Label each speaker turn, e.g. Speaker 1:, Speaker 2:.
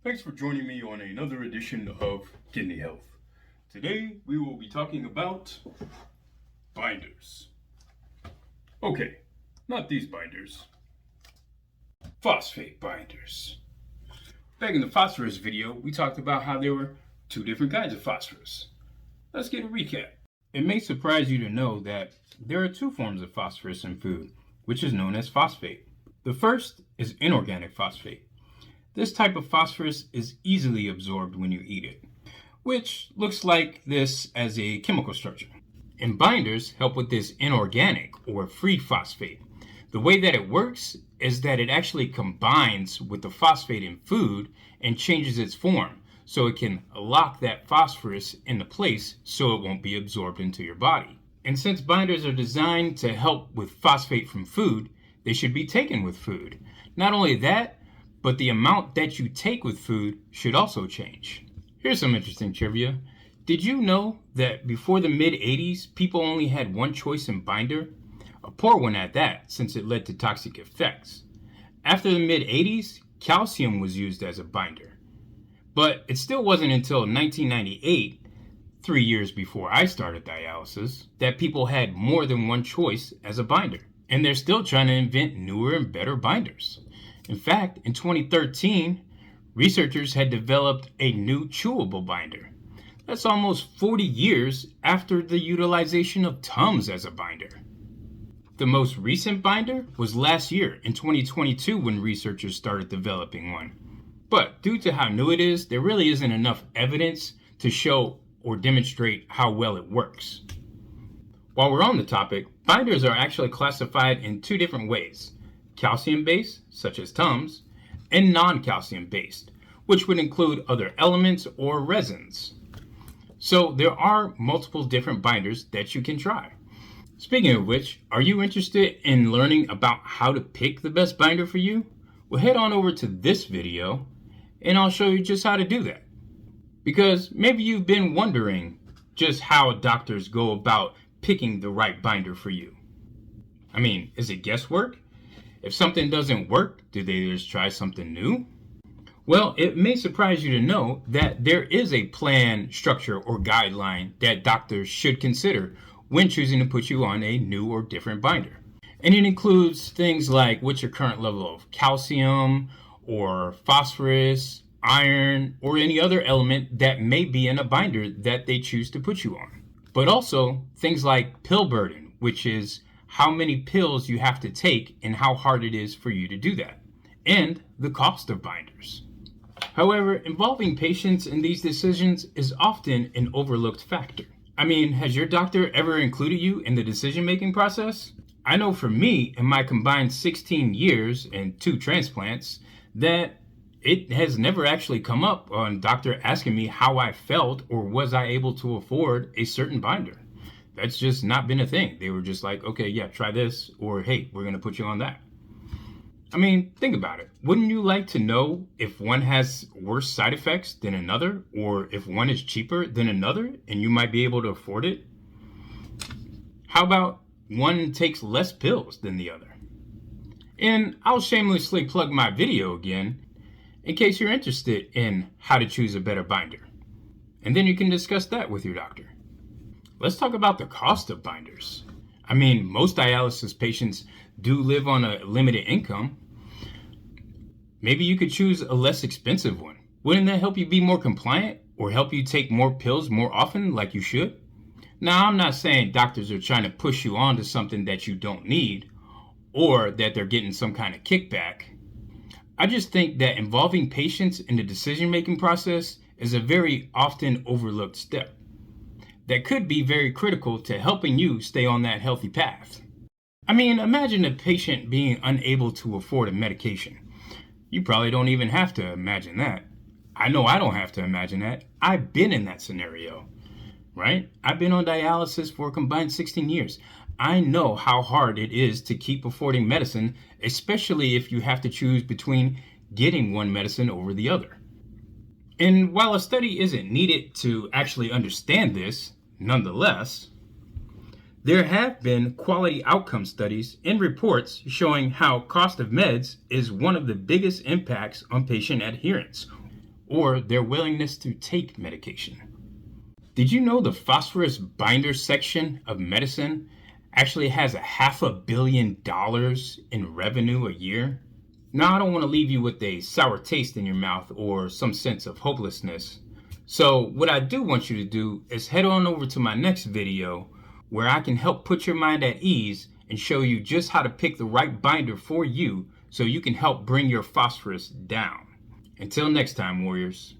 Speaker 1: Thanks for joining me on another edition of Kidney Health. Today we will be talking about binders. Okay, not these binders. Phosphate binders. Back in the phosphorus video, we talked about how there were two different kinds of phosphorus. Let's get a recap. It may surprise you to know that there are two forms of phosphorus in food, which is known as phosphate. The first is inorganic phosphate. This type of phosphorus is easily absorbed when you eat it, which looks like this as a chemical structure. And binders help with this inorganic or free phosphate. The way that it works is that it actually combines with the phosphate in food and changes its form so it can lock that phosphorus into place so it won't be absorbed into your body. And since binders are designed to help with phosphate from food, they should be taken with food. Not only that, but the amount that you take with food should also change. Here's some interesting trivia. Did you know that before the mid-80s, people only had one choice in binder? A poor one at that, since it led to toxic effects. After the mid-80s, calcium was used as a binder. But it still wasn't until 1998, 3 years before I started dialysis, that people had more than one choice as a binder. And they're still trying to invent newer and better binders. In fact, in 2013, researchers had developed a new chewable binder. That's almost 40 years after the utilization of Tums as a binder. The most recent binder was last year in 2022 when researchers started developing one. But due to how new it is, there really isn't enough evidence to show or demonstrate how well it works. While we're on the topic, binders are actually classified in two different ways: calcium-based, such as Tums, and non-calcium-based, which would include other elements or resins. So there are multiple different binders that you can try. Speaking of which, are you interested in learning about how to pick the best binder for you? Well, head on over to this video and I'll show you just how to do that. Because maybe you've been wondering just how doctors go about picking the right binder for you. I mean, is it guesswork? If something doesn't work, do they just try something new? Well, it may surprise you to know that there is a plan, structure, or guideline that doctors should consider when choosing to put you on a new or different binder. And it includes things like what's your current level of calcium, or phosphorus, iron, or any other element that may be in a binder that they choose to put you on. But also things like pill burden, which is how many pills you have to take and how hard it is for you to do that, and the cost of binders. However, involving patients in these decisions is often an overlooked factor. I mean, has your doctor ever included you in the decision-making process? I know for me, in my combined 16 years and 2 transplants, that it has never actually come up on doctor asking me how I felt or was I able to afford a certain binder. That's just not been a thing. They were just like, okay, yeah, try this, or hey, we're going to put you on that. I mean, think about it. Wouldn't you like to know if one has worse side effects than another, or if one is cheaper than another and you might be able to afford it? How about one takes less pills than the other? And I'll shamelessly plug my video again in case you're interested in how to choose a better binder. And then you can discuss that with your doctor. Let's talk about the cost of binders. I mean, most dialysis patients do live on a limited income. Maybe you could choose a less expensive one. Wouldn't that help you be more compliant or help you take more pills more often like you should? Now, I'm not saying doctors are trying to push you onto something that you don't need or that they're getting some kind of kickback. I just think that involving patients in the decision-making process is a very often overlooked step that could be very critical to helping you stay on that healthy path. I mean, imagine a patient being unable to afford a medication. You probably don't even have to imagine that. I know I don't have to imagine that. I've been in that scenario, right? I've been on dialysis for a combined 16 years. I know how hard it is to keep affording medicine, especially if you have to choose between getting one medicine over the other. And while a study isn't needed to actually understand this, nonetheless, there have been quality outcome studies and reports showing how cost of meds is one of the biggest impacts on patient adherence, or their willingness to take medication. Did you know the phosphorus binder section of medicine actually has $500 million in revenue a year? Now, I don't want to leave you with a sour taste in your mouth or some sense of hopelessness. So what I do want you to do is head on over to my next video where I can help put your mind at ease and show you just how to pick the right binder for you so you can help bring your phosphorus down. Until next time, warriors.